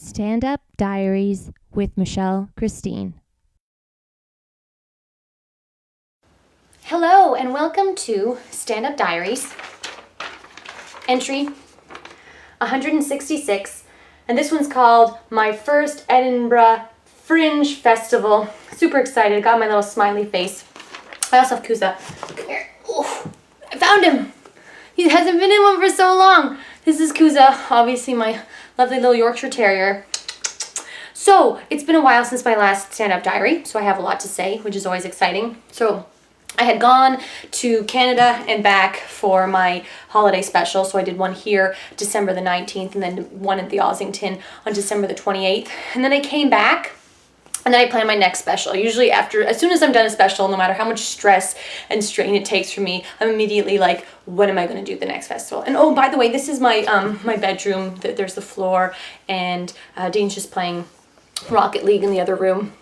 Stand Up Diaries with Michelle Christine. Hello and welcome to Stand Up Diaries, entry 166, and this one's called My First Edinburgh Fringe Festival. Super excited, got my little smiley face. I also have Kusa. Come here. Oof. I found him. He hasn't been in one for so long. This is Kusa, obviously my lovely little Yorkshire Terrier. So, it's been a while since my last stand-up diary, so I have a lot to say, which is always exciting. So, I had gone to Canada and back for my holiday special, so I did one here December the 19th and then one at the Ossington on December the 28th. And then I came back and then I planned my next special. Usually as soon as I'm done a special, no matter how much stress and strain it takes for me, I'm immediately like, when am I going to do the next festival? And oh, by the way, this is my my bedroom. There's the floor, and Dean's just playing Rocket League in the other room.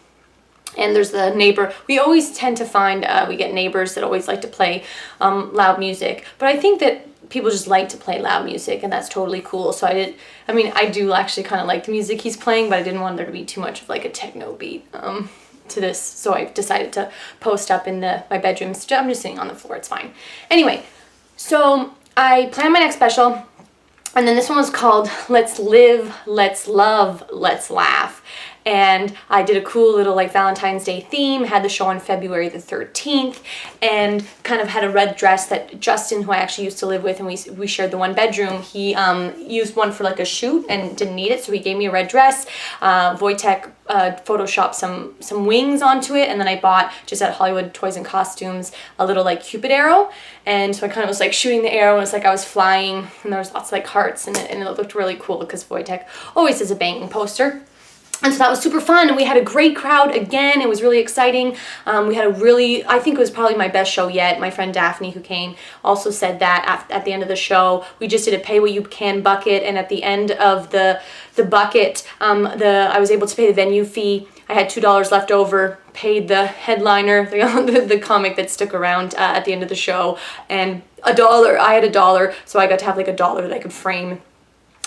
And there's the neighbor. We always tend to find we get neighbors that always like to play loud music. But I think that people just like to play loud music, and that's totally cool. So I do actually kind of like the music he's playing, but I didn't want there to be too much of like a techno beat to this. So I decided to post up in my bedroom. So I'm just sitting on the floor. It's fine. Anyway, so I planned my next special. And then this one was called Let's Live, Let's Love, Let's Laugh. And I did a cool little like Valentine's Day theme, had the show on February the 13th, and kind of had a red dress that Justin, who I actually used to live with, and we shared the one bedroom, he used one for like a shoot and didn't need it, so he gave me a red dress. Wojtek photoshopped some wings onto it, and then I bought, just at Hollywood Toys and Costumes, a little like Cupid arrow. And so I kind of was like shooting the arrow, and it's like I was flying, and there was lots of like hearts in it, and it looked really cool because Wojtek always does a banging poster. And so that was super fun, and we had a great crowd again. It was really exciting. We had I think it was probably my best show yet. My friend Daphne, who came, also said that at the end of the show. We just did a pay what you can bucket, and at the end of the bucket, I was able to pay the venue fee. I had $2 left over, paid the headliner, the comic that stuck around at the end of the show, and $1. I had $1, so I got to have like $1 that I could frame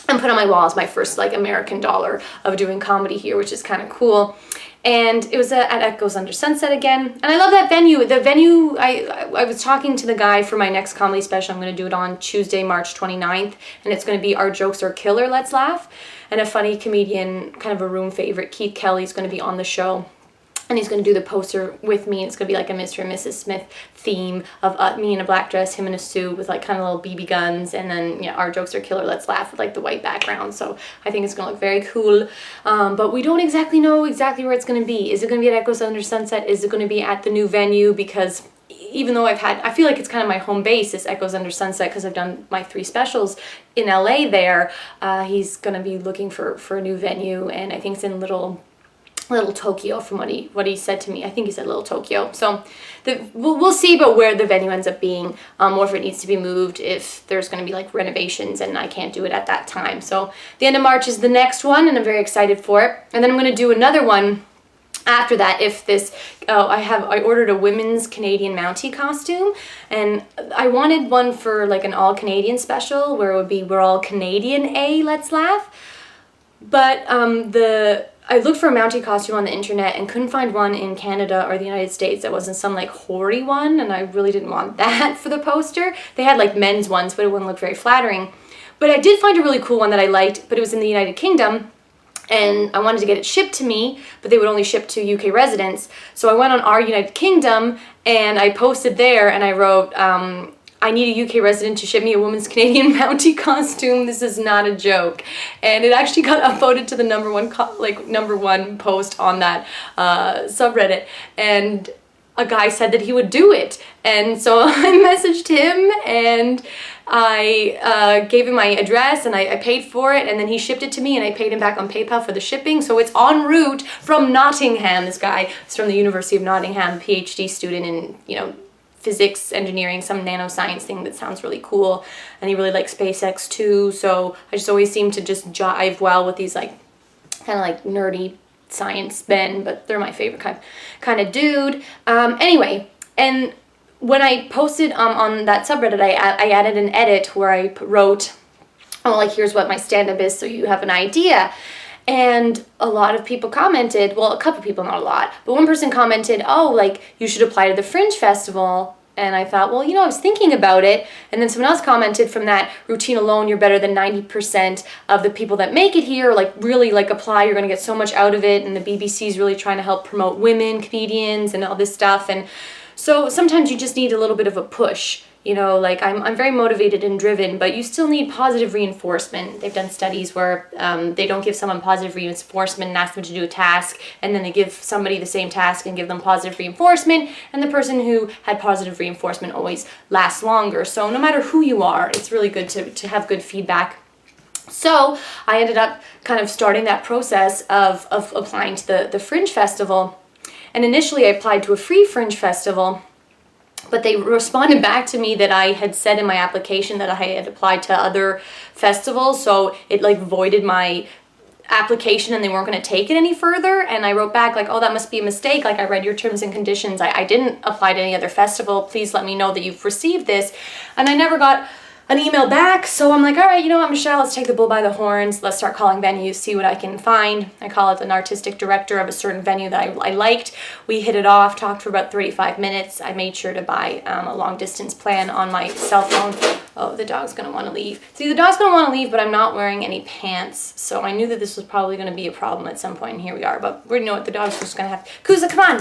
and put on my wall as my first like American dollar of doing comedy here, which is kind of cool. And it was at Echoes Under Sunset again, and I love that venue. The venue, I was talking to the guy for my next comedy special. I'm going to do it on Tuesday, March 29th, and it's going to be Our Jokes Are Killer, Let's Laugh. And a funny comedian, kind of a room favorite, Keith Kelly, is going to be on the show. And he's going to do the poster with me. It's going to be like a Mr. and Mrs. Smith theme of me in a black dress, him in a suit with like kind of little BB guns, and then Our Jokes Are Killer, Let's Laugh with like the white background. So I think it's going to look very cool. But we don't exactly know where it's going to be. Is it going to be at Echoes Under Sunset? Is it going to be at the new venue? Because even though I feel like it's kind of my home base is Echoes Under Sunset because I've done my 3 specials in LA there. He's going to be looking for a new venue, and I think it's in Little Tokyo from what he said to me. I think he said Little Tokyo. So we'll see about where the venue ends up being, or if it needs to be moved, if there's going to be like renovations and I can't do it at that time. So the end of March is the next one, and I'm very excited for it. And then I'm going to do another one after that I ordered a women's Canadian Mountie costume, and I wanted one for like an all Canadian special where it would be We're All Canadian, Let's Laugh. But I looked for a Mountie costume on the internet and couldn't find one in Canada or the United States that wasn't some like hoary one, and I really didn't want that for the poster. They had like men's ones, but it wouldn't look very flattering. But I did find a really cool one that I liked, but it was in the United Kingdom, and I wanted to get it shipped to me, but they would only ship to UK residents. So I went on Our United Kingdom, and I posted there, and I wrote, I need a UK resident to ship me a woman's Canadian Mountie costume. This is not a joke. And it actually got upvoted to the number one post on that subreddit. And a guy said that he would do it. And so I messaged him, and I gave him my address, and I paid for it, and then he shipped it to me, and I paid him back on PayPal for the shipping. So it's en route from Nottingham. This guy is from the University of Nottingham, PhD student in, physics, engineering, some nanoscience thing that sounds really cool, and he really likes SpaceX too, so I just always seem to just jive well with these like kind of like nerdy science men, but they're my favorite kind of dude. Anyway, and when I posted on that subreddit, I added an edit where I wrote, oh, like, here's what my stand-up is so you have an idea. And a lot of people commented, well, a couple people, not a lot, but one person commented, oh, like, you should apply to the Fringe Festival. And I thought, well, I was thinking about it. And then someone else commented, from that routine alone, you're better than 90% of the people that make it here. Like, really, like, apply. You're going to get so much out of it. And the BBC is really trying to help promote women, comedians, and all this stuff. And so sometimes you just need a little bit of a push. Like, I'm very motivated and driven, but you still need positive reinforcement. They've done studies where they don't give someone positive reinforcement and ask them to do a task, and then they give somebody the same task and give them positive reinforcement, and the person who had positive reinforcement always lasts longer. So no matter who you are, it's really good to have good feedback. So I ended up kind of starting that process of applying to the Fringe Festival. And initially I applied to a free Fringe Festival, but they responded back to me that I had said in my application that I had applied to other festivals, so it like voided my application and they weren't going to take it any further. And I wrote back like, oh, that must be a mistake. Like, I read your terms and conditions. I didn't apply to any other festival. Please let me know that you've received this. And I never got an email back. So I'm like, all right, you know what, Michelle, let's take the bull by the horns. Let's start calling venues, see what I can find. I called an artistic director of a certain venue that I liked. We hit it off, talked for about 35 minutes. I made sure to buy a long distance plan on my cell phone. Oh, the dog's gonna wanna leave. See, the dog's gonna wanna leave, but I'm not wearing any pants. So I knew that this was probably gonna be a problem at some point, and here we are. But we know what the dog's just gonna have. Kuza, come on.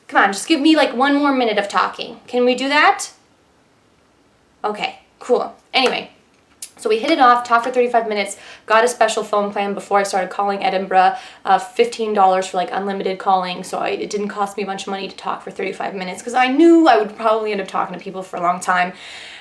Come on, just give me like one more minute of talking. Can we do that? Okay. Cool. Anyway, so we hit it off, talked for 35 minutes, got a special phone plan before I started calling Edinburgh, $15 for like unlimited calling, so it didn't cost me a bunch of money to talk for 35 minutes because I knew I would probably end up talking to people for a long time.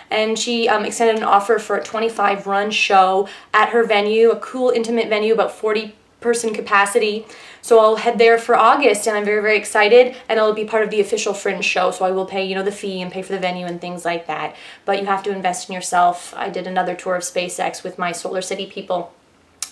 And she extended an offer for a 25 run show at her venue, a cool intimate venue, about 40-person capacity. So I'll head there for August, and I'm very, very excited, and I'll be part of the official Fringe show, so I will pay, the fee and pay for the venue and things like that. But you have to invest in yourself. I did another tour of SpaceX with my Solar City people.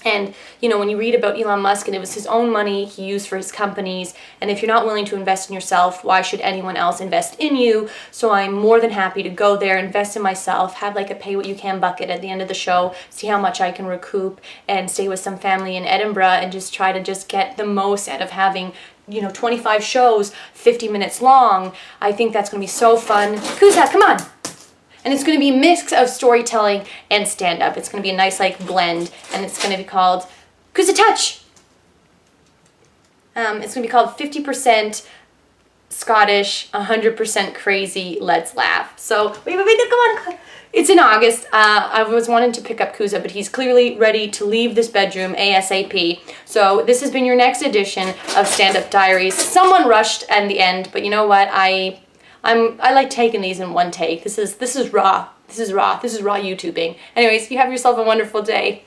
And, when you read about Elon Musk, and it was his own money he used for his companies, and if you're not willing to invest in yourself, why should anyone else invest in you? So I'm more than happy to go there, invest in myself, have like a pay what you can bucket at the end of the show, see how much I can recoup, and stay with some family in Edinburgh, and just try to just get the most out of having 25 shows, 50 minutes long. I think that's going to be so fun. Kuza, come on! And it's going to be a mix of storytelling and stand-up. It's going to be a nice, like, blend. And it's going to be called Kuza Touch! It's going to be called 50% Scottish, 100% crazy, let's laugh. So, wait, no, come on. It's in August. I was wanting to pick up Kuza, but he's clearly ready to leave this bedroom ASAP. So this has been your next edition of Stand-Up Diaries. Someone rushed at the end, but you know what? I like taking these in one take. This is raw. This is raw YouTubing. Anyways, you have yourself a wonderful day.